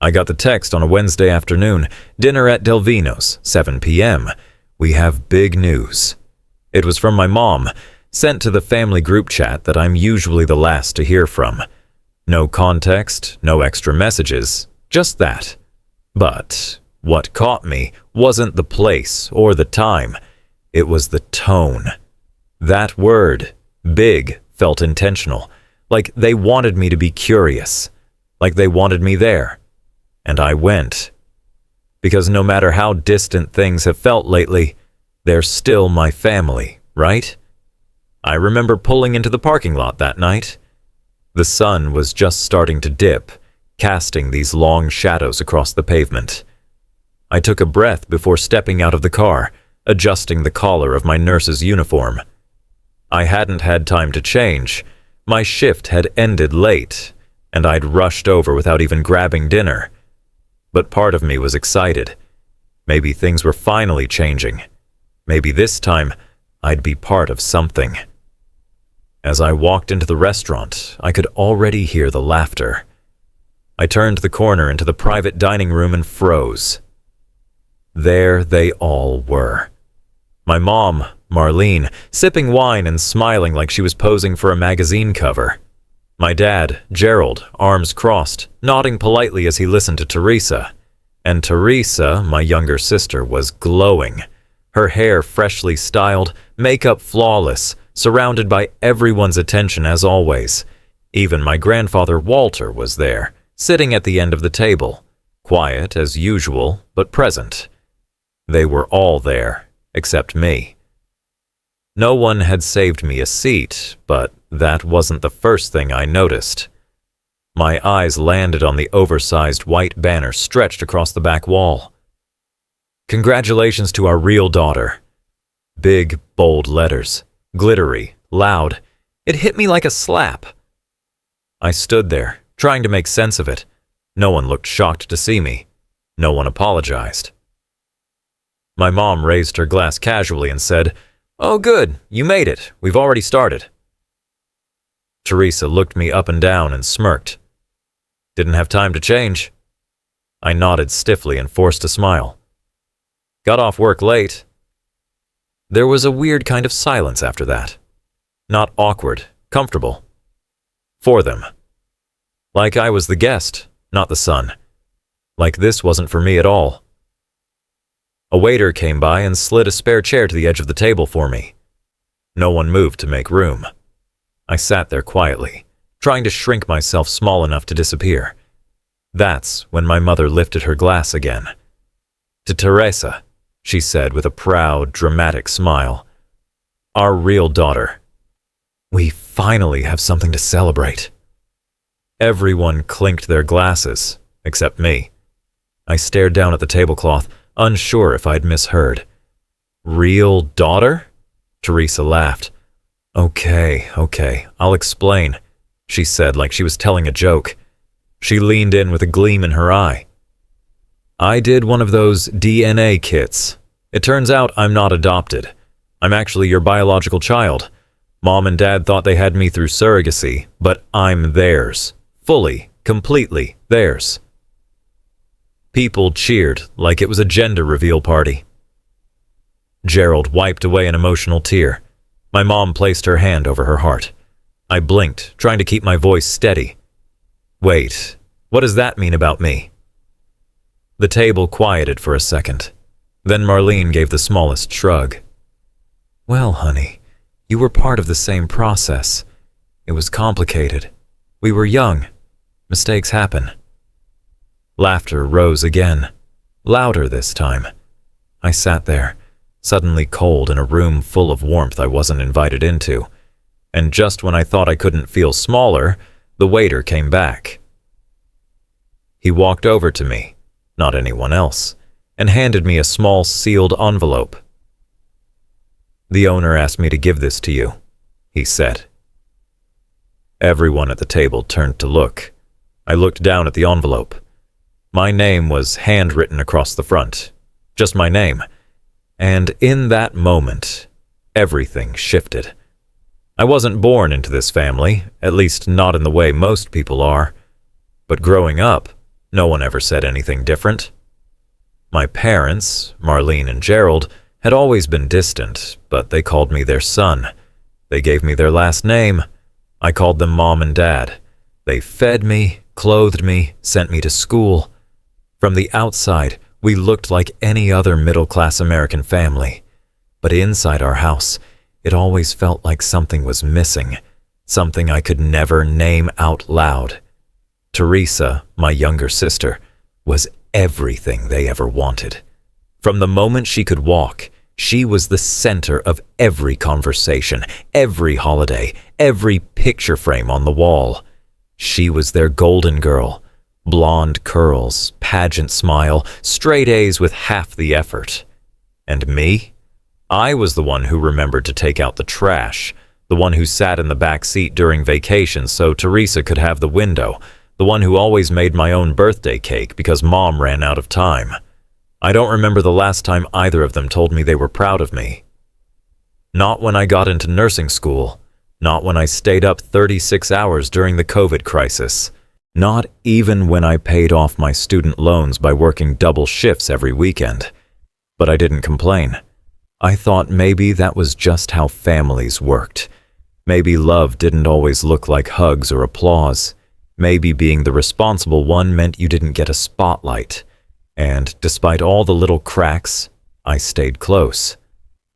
I got the text on a Wednesday afternoon, dinner at Delvino's, 7 p.m. We have big news. It was from my mom, sent to the family group chat that I'm usually the last to hear from. No context, no extra messages, just that. But what caught me wasn't the place or the time. It was the tone. That word, big, felt intentional, like they wanted me to be curious, like they wanted me there. And I went. Because no matter how distant things have felt lately, they're still my family, right? I remember pulling into the parking lot that night. The sun was just starting to dip, casting these long shadows across the pavement. I took a breath before stepping out of the car, adjusting the collar of my nurse's uniform. I hadn't had time to change. My shift had ended late, and I'd rushed over without even grabbing dinner. But part of me was excited. Maybe things were finally changing. Maybe this time I'd be part of something. As I walked into the restaurant, I could already hear the laughter. I turned the corner into the private dining room and froze. There they all were. My mom, Marlene, sipping wine and smiling like she was posing for a magazine cover. My dad, Gerald, arms crossed, nodding politely as he listened to Teresa. And Teresa, my younger sister, was glowing. Her hair freshly styled, makeup flawless, surrounded by everyone's attention as always. Even my grandfather Walter was there, sitting at the end of the table, quiet as usual, but present. They were all there, except me. No one had saved me a seat, but that wasn't the first thing I noticed. My eyes landed on the oversized white banner stretched across the back wall. Congratulations to our real daughter. Big, bold letters, glittery, loud. It hit me like a slap. I stood there, trying to make sense of it. No one looked shocked to see me. No one apologized. My mom raised her glass casually and said, "Oh good, you made it. We've already started." Teresa looked me up and down and smirked. Didn't have time to change. I nodded stiffly and forced a smile. Got off work late. There was a weird kind of silence after that. Not awkward, comfortable. For them. Like I was the guest, not the son. Like this wasn't for me at all. A waiter came by and slid a spare chair to the edge of the table for me. No one moved to make room. I sat there quietly, trying to shrink myself small enough to disappear. That's when my mother lifted her glass again. To Teresa, she said with a proud, dramatic smile. Our real daughter. We finally have something to celebrate. Everyone clinked their glasses, except me. I stared down at the tablecloth, unsure if I'd misheard. Real daughter? Teresa laughed. Okay, I'll explain, she said like she was telling a joke. She leaned in with a gleam in her eye. I did one of those DNA kits. It turns out I'm not adopted. I'm actually your biological child. Mom and Dad thought they had me through surrogacy, but I'm theirs. Fully, completely theirs. People cheered like it was a gender reveal party. Gerald wiped away an emotional tear. My mom placed her hand over her heart. I blinked, trying to keep my voice steady. Wait, what does that mean about me? The table quieted for a second. Then Marlene gave the smallest shrug. Well, honey, you were part of the same process. It was complicated. We were young. Mistakes happen. Laughter rose again, louder this time. I sat there, suddenly cold in a room full of warmth I wasn't invited into. And just when I thought I couldn't feel smaller, the waiter came back. He walked over to me, not anyone else, and handed me a small sealed envelope. The owner asked me to give this to you, he said. Everyone at the table turned to look. I looked down at the envelope. My name was handwritten across the front. Just my name. And in that moment, everything shifted. I wasn't born into this family, at least not in the way most people are. But growing up, No one ever said anything different. My parents, Marlene and Gerald, had always been distant, but they called me their son. They gave me their last name. I called them Mom and Dad. They fed me, clothed me, sent me to school. From the outside, we looked like any other middle-class American family. But inside our house, it always felt like something was missing, something I could never name out loud. Teresa, my younger sister, was everything they ever wanted. From the moment she could walk, she was the center of every conversation, every holiday, every picture frame on the wall. She was their golden girl. Blonde curls, pageant smile, straight A's with half the effort. And me? I was the one who remembered to take out the trash, the one who sat in the back seat during vacation so Teresa could have the window, the one who always made my own birthday cake because Mom ran out of time. I don't remember the last time either of them told me they were proud of me. Not when I got into nursing school, not when I stayed up 36 hours during the COVID crisis, not even when I paid off my student loans by working double shifts every weekend. But I didn't complain. I thought maybe that was just how families worked. Maybe love didn't always look like hugs or applause. Maybe being the responsible one meant you didn't get a spotlight. And despite all the little cracks, I stayed close.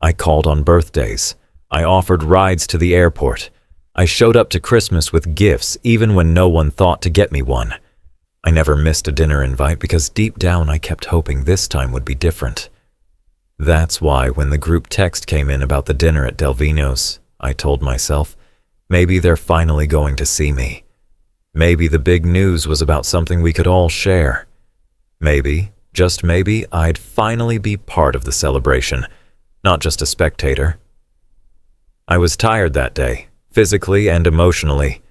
I called on birthdays. I offered rides to the airport. I showed up to Christmas with gifts even when no one thought to get me one. I never missed a dinner invite because deep down I kept hoping this time would be different. That's why when the group text came in about the dinner at Delvino's, I told myself, maybe they're finally going to see me. Maybe the big news was about something we could all share. Maybe, just maybe, I'd finally be part of the celebration, not just a spectator. I was tired that day, physically and emotionally.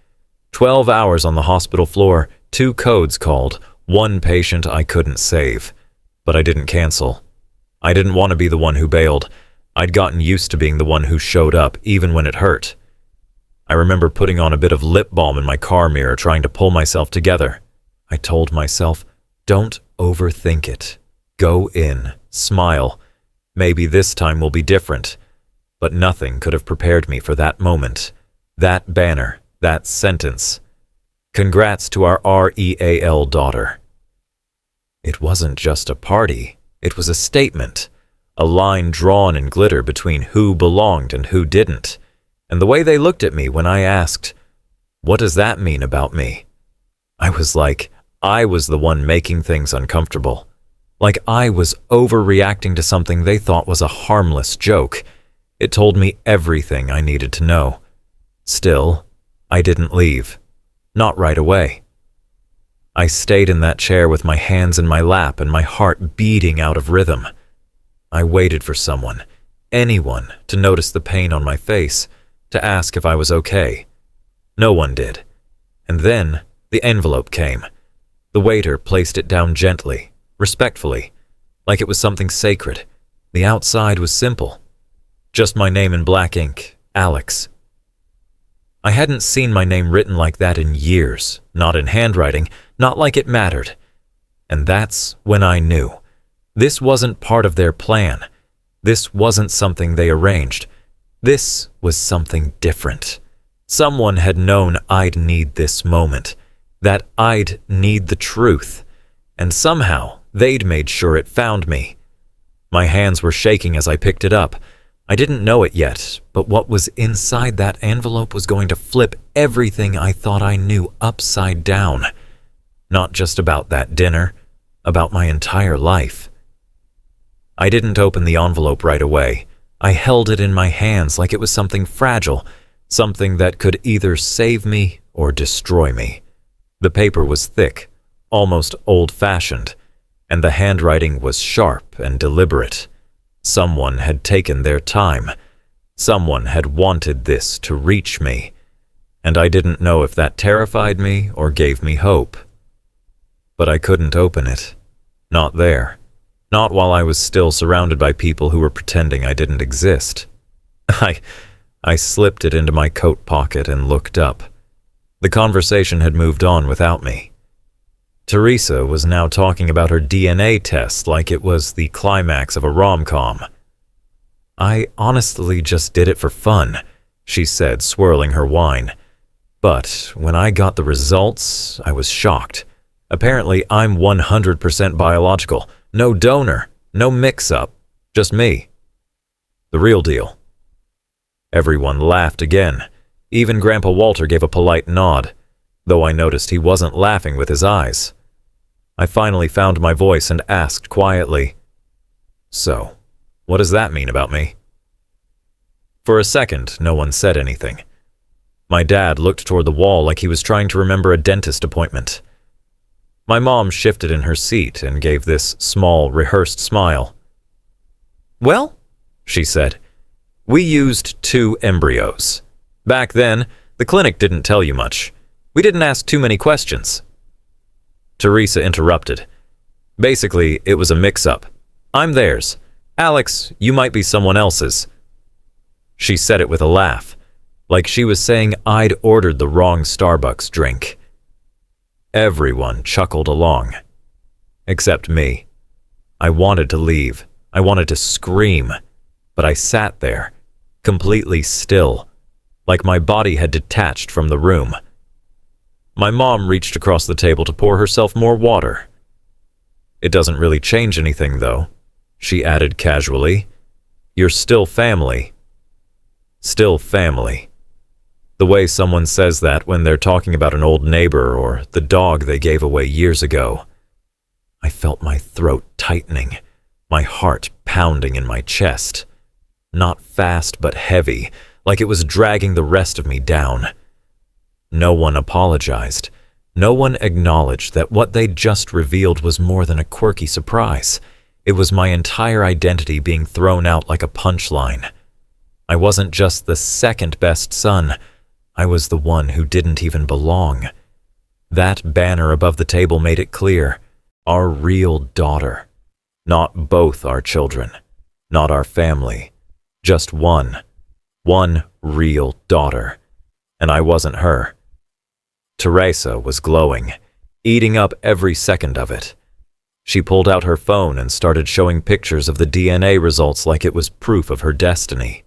12 hours on the hospital floor, 2 codes called, 1 patient I couldn't save. But I didn't cancel. I didn't want to be the one who bailed. I'd gotten used to being the one who showed up, even when it hurt. I remember putting on a bit of lip balm in my car mirror, trying to pull myself together. I told myself, don't overthink it. Go in, smile. Maybe this time will be different. But nothing could have prepared me for that moment, that banner, that sentence. Congrats to our REAL daughter. It wasn't just a party. It was a statement, a line drawn in glitter between who belonged and who didn't. And the way they looked at me when I asked, what does that mean about me? I was like, I was the one making things uncomfortable. Like I was overreacting to something they thought was a harmless joke. It told me everything I needed to know. Still, I didn't leave. Not right away. I stayed in that chair with my hands in my lap and my heart beating out of rhythm. I waited for someone, anyone, to notice the pain on my face, to ask if I was okay. No one did. And then the envelope came. The waiter placed it down gently, respectfully, like it was something sacred. The outside was simple. Just my name in black ink, Alex. I hadn't seen my name written like that in years, not in handwriting, not like it mattered. And that's when I knew. This wasn't part of their plan. This wasn't something they arranged. This was something different. Someone had known I'd need this moment, that I'd need the truth, and somehow they'd made sure it found me. My hands were shaking as I picked it up. I didn't know it yet, but what was inside that envelope was going to flip everything I thought I knew upside down. Not just about that dinner, about my entire life. I didn't open the envelope right away. I held it in my hands like it was something fragile, something that could either save me or destroy me. The paper was thick, almost old-fashioned, and the handwriting was sharp and deliberate. Someone had taken their time. Someone had wanted this to reach me, and I didn't know if that terrified me or gave me hope. But I couldn't open it. Not there. Not while I was still surrounded by people who were pretending I didn't exist. I slipped it into my coat pocket and looked up. The conversation had moved on without me. Teresa was now talking about her DNA test like it was the climax of a rom-com. "I honestly just did it for fun," she said, swirling her wine. "But when I got the results, I was shocked. Apparently, I'm 100% biological. No donor, no mix-up, just me. The real deal." Everyone laughed again. Even Grandpa Walter gave a polite nod, though I noticed he wasn't laughing with his eyes. I finally found my voice and asked quietly, "So, what does that mean about me?" For a second, no one said anything. My dad looked toward the wall like he was trying to remember a dentist appointment. My mom shifted in her seat and gave this small, rehearsed smile. "Well," she said, "we used 2 embryos. Back then, the clinic didn't tell you much. We didn't ask too many questions." Teresa interrupted. "Basically, it was a mix-up. I'm theirs. Alex, you might be someone else's." She said it with a laugh, like she was saying I'd ordered the wrong Starbucks drink. Everyone chuckled along, except me. I wanted to leave. I wanted to scream, but I sat there, completely still, like my body had detached from the room. My mom reached across the table to pour herself more water. "It doesn't really change anything, though," she added casually. "You're still family." Still family. The way someone says that when they're talking about an old neighbor or the dog they gave away years ago. I felt my throat tightening, my heart pounding in my chest. Not fast, but heavy, like it was dragging the rest of me down. No one apologized. No one acknowledged that what they'd just revealed was more than a quirky surprise. It was my entire identity being thrown out like a punchline. I wasn't just the second best son. I was the one who didn't even belong. That banner above the table made it clear. Our real daughter. Not both our children. Not our family. Just one. One real daughter. And I wasn't her. Teresa was glowing, eating up every second of it. She pulled out her phone and started showing pictures of the DNA results like it was proof of her destiny.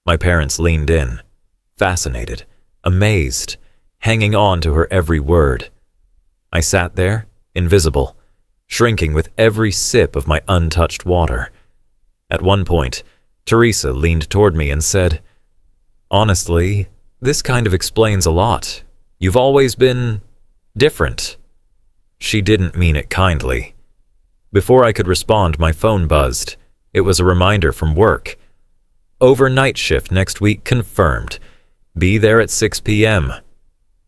My parents leaned in, fascinated, amazed, hanging on to her every word. I sat there, invisible, shrinking with every sip of my untouched water. At one point, Teresa leaned toward me and said, "Honestly, this kind of explains a lot. You've always been different." She didn't mean it kindly. Before I could respond, my phone buzzed. It was a reminder from work. "Overnight shift next week confirmed. Be there at 6 p.m.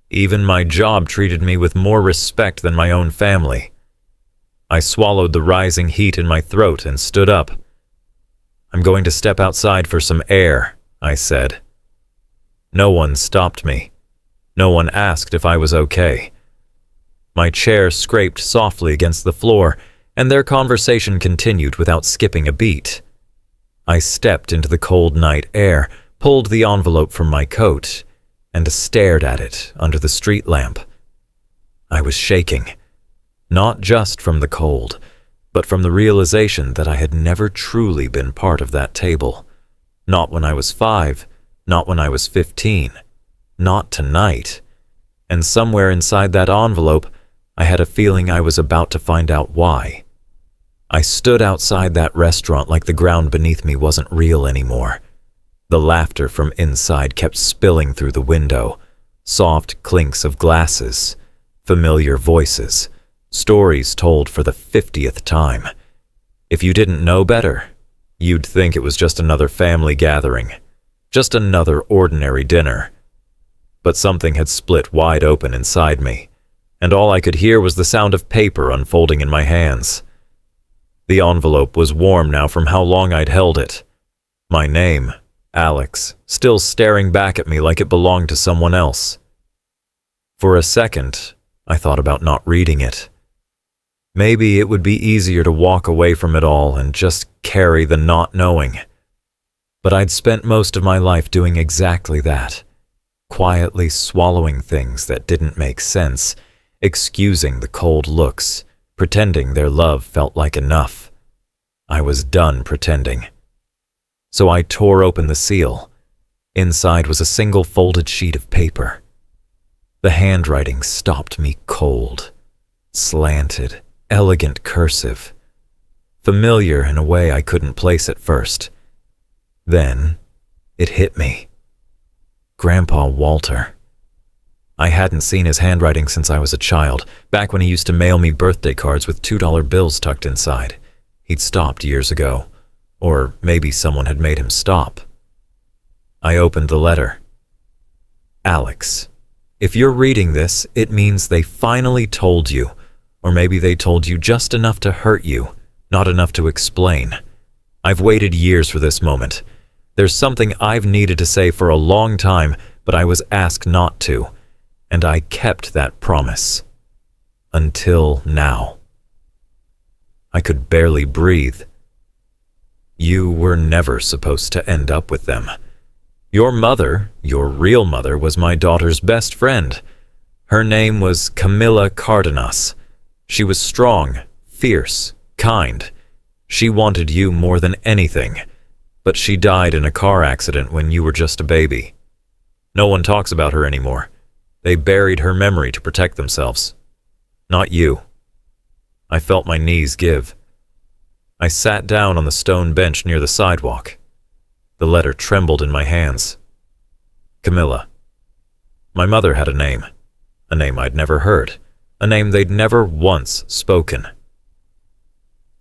Even my job treated me with more respect than my own family. I swallowed the rising heat in my throat and stood up. "I'm going to step outside for some air," I said. No one stopped me. No one asked if I was okay. My chair scraped softly against the floor, and their conversation continued without skipping a beat. I stepped into the cold night air, pulled the envelope from my coat, and stared at it under the street lamp. I was shaking, not just from the cold, but from the realization that I had never truly been part of that table. Not when I was 5, not when I was 15, not tonight. And somewhere inside that envelope, I had a feeling I was about to find out why. I stood outside that restaurant like the ground beneath me wasn't real anymore. The laughter from inside kept spilling through the window, soft clinks of glasses, familiar voices, stories told for the 50th time. If you didn't know better, you'd think it was just another family gathering, just another ordinary dinner. But something had split wide open inside me, and all I could hear was the sound of paper unfolding in my hands. The envelope was warm now from how long I'd held it. My name, Alex, still staring back at me like it belonged to someone else. For a second, I thought about not reading it. Maybe it would be easier to walk away from it all and just carry the not knowing. But I'd spent most of my life doing exactly that, quietly swallowing things that didn't make sense, excusing the cold looks, pretending their love felt like enough. I was done pretending. So I tore open the seal. Inside was a single folded sheet of paper. The handwriting stopped me cold. Slanted, elegant cursive. Familiar in a way I couldn't place at first. Then, it hit me. Grandpa Walter. I hadn't seen his handwriting since I was a child, back when he used to mail me birthday cards with $2 bills tucked inside. He'd stopped years ago. Or maybe someone had made him stop. I opened the letter. Alex, if you're reading this, it means they finally told you. Or maybe they told you just enough to hurt you, not enough to explain. I've waited years for this moment. There's something I've needed to say for a long time, but I was asked not to. And I kept that promise. Until now. I could barely breathe. You were never supposed to end up with them. Your mother, your real mother, was my daughter's best friend. Her name was Camilla Cardenas. She was strong, fierce, kind. She wanted you more than anything, but she died in a car accident when you were just a baby. No one talks about her anymore. They buried her memory to protect themselves. Not you. I felt my knees give. I sat down on the stone bench near the sidewalk. The letter trembled in my hands. Camilla. My mother had a name I'd never heard, a name they'd never once spoken.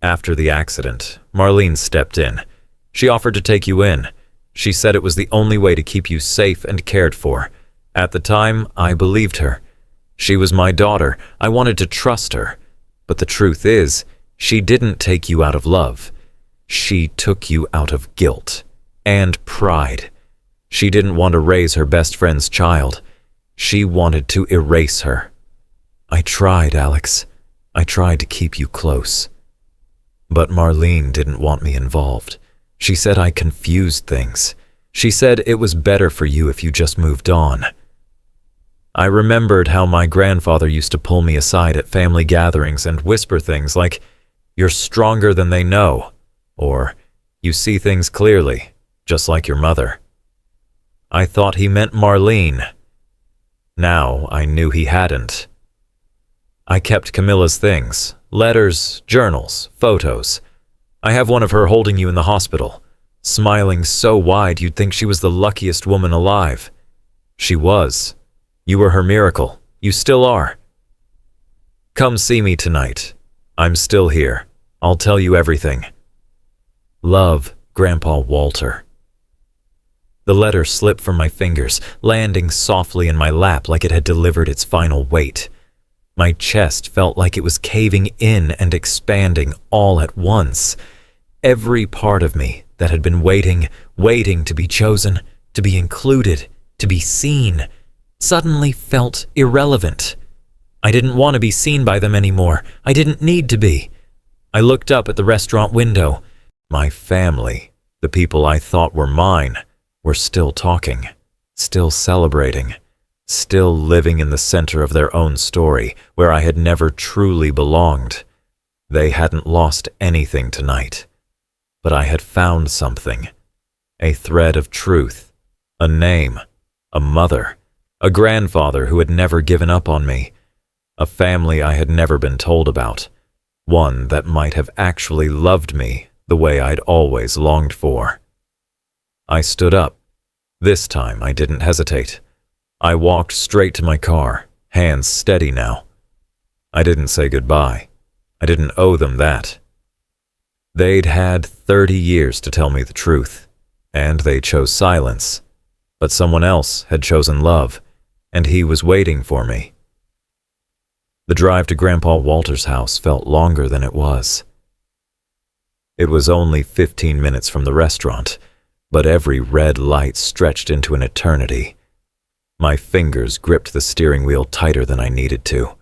After the accident, Marlene stepped in. She offered to take you in. She said it was the only way to keep you safe and cared for. At the time, I believed her. She was my daughter. I wanted to trust her. But the truth is, she didn't take you out of love. She took you out of guilt and pride. She didn't want to raise her best friend's child. She wanted to erase her. I tried, Alex. I tried to keep you close. But Marlene didn't want me involved. She said I confused things. She said it was better for you if you just moved on. I remembered how my grandfather used to pull me aside at family gatherings and whisper things like, "You're stronger than they know," or "You see things clearly, just like your mother." I thought he meant Marlene. Now I knew he hadn't. I kept Camilla's things, letters, journals, photos. I have one of her holding you in the hospital, smiling so wide you'd think she was the luckiest woman alive. She was. You were her miracle. You still are. Come see me tonight. I'm still here. I'll tell you everything. Love, Grandpa Walter. The letter slipped from my fingers, landing softly in my lap like it had delivered its final weight. My chest felt like it was caving in and expanding all at once. Every part of me that had been waiting to be chosen, to be included, to be seen, suddenly felt irrelevant. I didn't want to be seen by them anymore. I didn't need to be. I looked up at the restaurant window. My family, the people I thought were mine, were still talking, still celebrating, still living in the center of their own story, where I had never truly belonged. They hadn't lost anything tonight, but I had found something, a thread of truth, a name, a mother, a grandfather who had never given up on me, a family I had never been told about, one that might have actually loved me the way I'd always longed for. I stood up. This time I didn't hesitate. I walked straight to my car, hands steady now. I didn't say goodbye. I didn't owe them that. They'd had 30 years to tell me the truth, and they chose silence. But someone else had chosen love, and he was waiting for me. The drive to Grandpa Walter's house felt longer than it was. It was only 15 minutes from the restaurant, but every red light stretched into an eternity. My fingers gripped the steering wheel tighter than I needed to.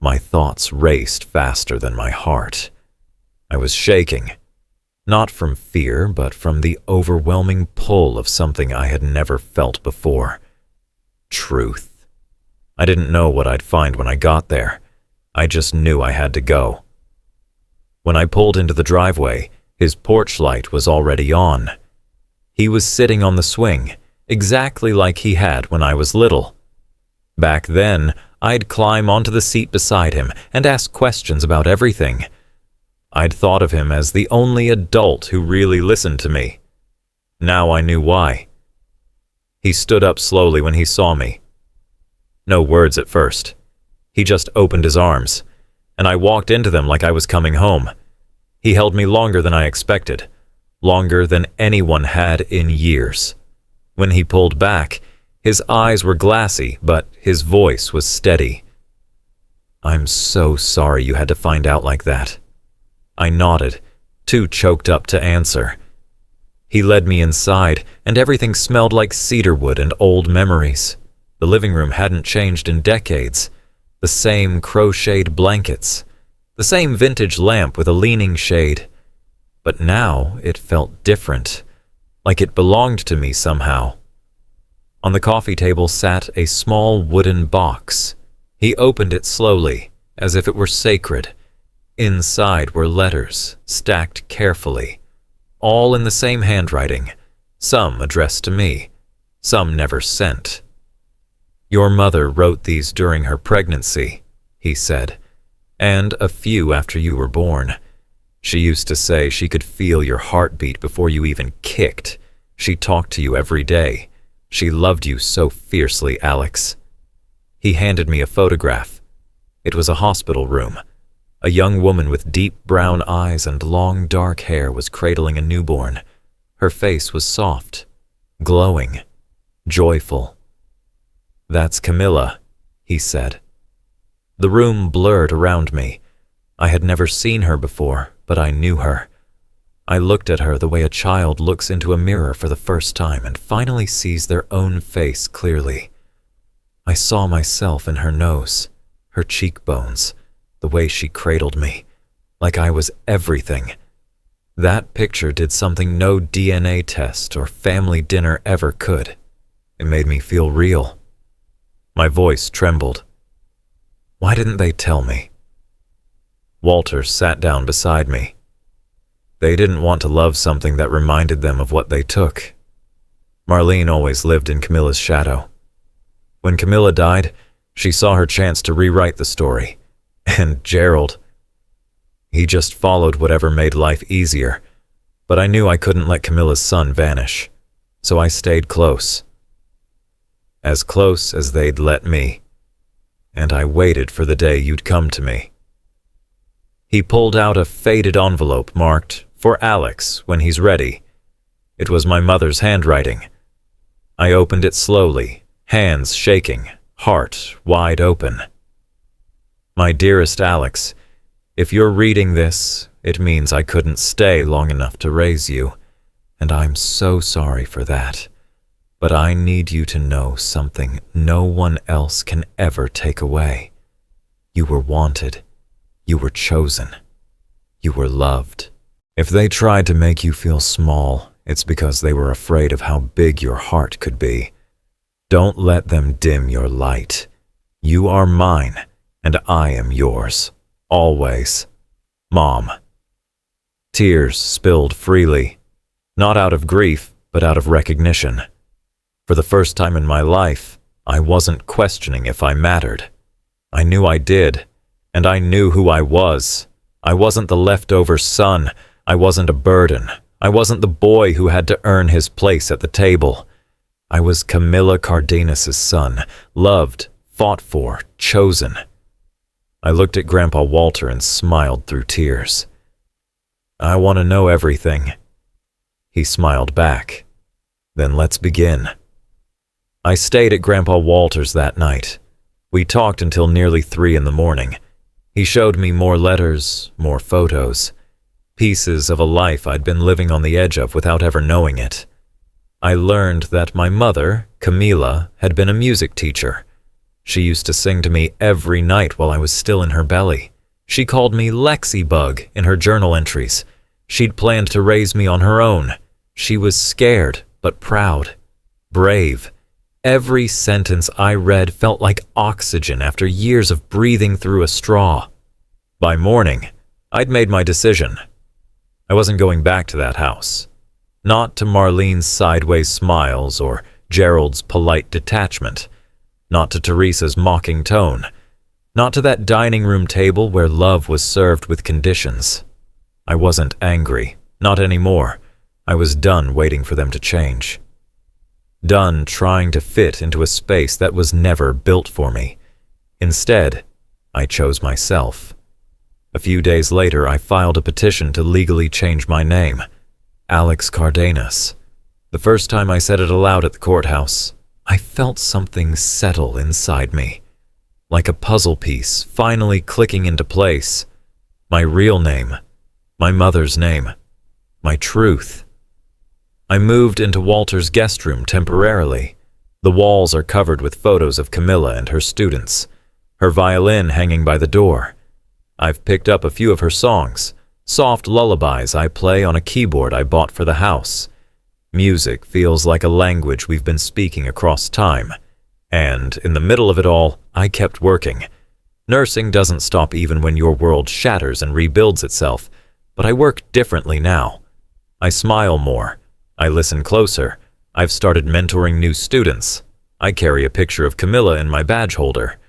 My thoughts raced faster than my heart. I was shaking, not from fear, but from the overwhelming pull of something I had never felt before. Truth. I didn't know what I'd find when I got there. I just knew I had to go. When I pulled into the driveway, his porch light was already on. He was sitting on the swing, exactly like he had when I was little. Back then, I'd climb onto the seat beside him and ask questions about everything. I'd thought of him as the only adult who really listened to me. Now I knew why. He stood up slowly when he saw me. No words at first. He just opened his arms, and I walked into them like I was coming home. He held me longer than I expected, longer than anyone had in years. When he pulled back, his eyes were glassy, but his voice was steady. "I'm so sorry you had to find out like that." I nodded, too choked up to answer. He led me inside, and everything smelled like cedarwood and old memories. The living room hadn't changed in decades. The same crocheted blankets, the same vintage lamp with a leaning shade. But now it felt different, like it belonged to me somehow. On the coffee table sat a small wooden box. He opened it slowly, as if it were sacred. Inside were letters, stacked carefully, all in the same handwriting, some addressed to me, some never sent. "Your mother wrote these during her pregnancy," he said, "and a few after you were born. She used to say she could feel your heartbeat before you even kicked. She talked to you every day. She loved you so fiercely, Alex." He handed me a photograph. It was a hospital room. A young woman with deep brown eyes and long dark hair was cradling a newborn. Her face was soft, glowing, joyful. "That's Camilla," he said. The room blurred around me. I had never seen her before, but I knew her. I looked at her the way a child looks into a mirror for the first time and finally sees their own face clearly. I saw myself in her nose, her cheekbones, the way she cradled me, like I was everything. That picture did something no DNA test or family dinner ever could. It made me feel real. My voice trembled. Why didn't they tell me? Walter sat down beside me. They didn't want to love something that reminded them of what they took. Marlene always lived in Camilla's shadow. When Camilla died, she saw her chance to rewrite the story. And Gerald, he just followed whatever made life easier. But I knew I couldn't let Camilla's son vanish, so I stayed close. As close as they'd let me. And I waited for the day you'd come to me. He pulled out a faded envelope marked, "For Alex, when he's ready." It was my mother's handwriting. I opened it slowly, hands shaking, heart wide open. "My dearest Alex, if you're reading this, it means I couldn't stay long enough to raise you, and I'm so sorry for that. But I need you to know something no one else can ever take away. You were wanted. You were chosen. You were loved. If they tried to make you feel small, it's because they were afraid of how big your heart could be. Don't let them dim your light. You are mine, and I am yours. Always. Mom." Tears spilled freely, not out of grief, but out of recognition. For the first time in my life, I wasn't questioning if I mattered. I knew I did, and I knew who I was. I wasn't the leftover son. I wasn't a burden. I wasn't the boy who had to earn his place at the table. I was Camilla Cardenas' son, loved, fought for, chosen. I looked at Grandpa Walter and smiled through tears. "I want to know everything." He smiled back. "Then let's begin." I stayed at Grandpa Walter's that night. We talked until nearly 3 in the morning. He showed me more letters, more photos, pieces of a life I'd been living on the edge of without ever knowing it. I learned that my mother, Camila, had been a music teacher. She used to sing to me every night while I was still in her belly. She called me Lexi Bug in her journal entries. She'd planned to raise me on her own. She was scared, but proud, brave, Every sentence I read felt like oxygen after years of breathing through a straw. By morning, I'd made my decision. I wasn't going back to that house. Not to Marlene's sideways smiles or Gerald's polite detachment. Not to Teresa's mocking tone. Not to that dining room table where love was served with conditions. I wasn't angry, not anymore. I was done waiting for them to change. Done trying to fit into a space that was never built for me. Instead, I chose myself. A few days later, I filed a petition to legally change my name. Alex Cardenas. The first time I said it aloud at the courthouse, I felt something settle inside me. Like a puzzle piece finally clicking into place. My real name. My mother's name. My truth. I moved into Walter's guest room temporarily. The walls are covered with photos of Camilla and her students, her violin hanging by the door. I've picked up a few of her songs, soft lullabies I play on a keyboard I bought for the house. Music feels like a language we've been speaking across time. And in the middle of it all, I kept working. Nursing doesn't stop even when your world shatters and rebuilds itself, but I work differently now. I smile more. I listen closer. I've started mentoring new students. I carry a picture of Camilla in my badge holder.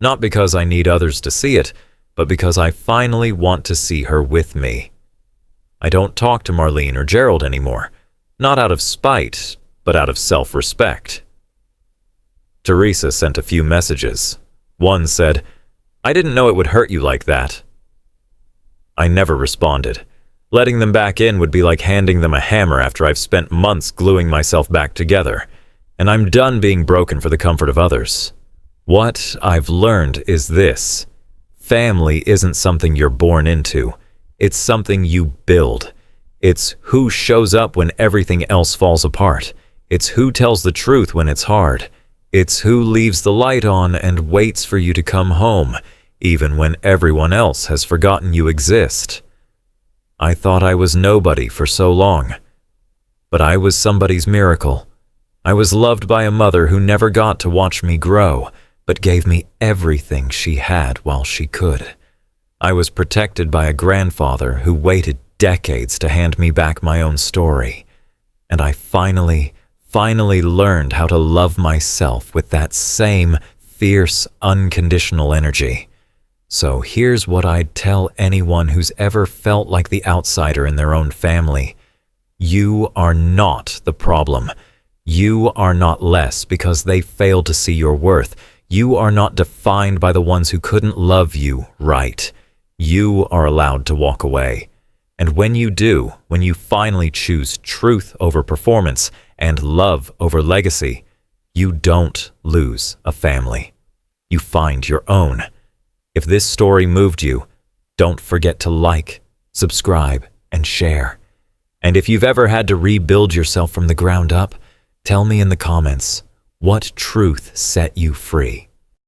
Not because I need others to see it, but because I finally want to see her with me. I don't talk to Marlene or Gerald anymore. Not out of spite, but out of self-respect. Teresa sent a few messages. One said, "I didn't know it would hurt you like that." I never responded. Letting them back in would be like handing them a hammer after I've spent months gluing myself back together, and I'm done being broken for the comfort of others. What I've learned is this: family isn't something you're born into. It's something you build. It's who shows up when everything else falls apart. It's who tells the truth when it's hard. It's who leaves the light on and waits for you to come home, even when everyone else has forgotten you exist. I thought I was nobody for so long, but I was somebody's miracle. I was loved by a mother who never got to watch me grow, but gave me everything she had while she could. I was protected by a grandfather who waited decades to hand me back my own story. And I finally learned how to love myself with that same fierce, unconditional energy. So here's what I'd tell anyone who's ever felt like the outsider in their own family. You are not the problem. You are not less because they failed to see your worth. You are not defined by the ones who couldn't love you right. You are allowed to walk away. And when you do, when you finally choose truth over performance and love over legacy, you don't lose a family. You find your own. If this story moved you, don't forget to like, subscribe, and share. And if you've ever had to rebuild yourself from the ground up, tell me in the comments what truth set you free.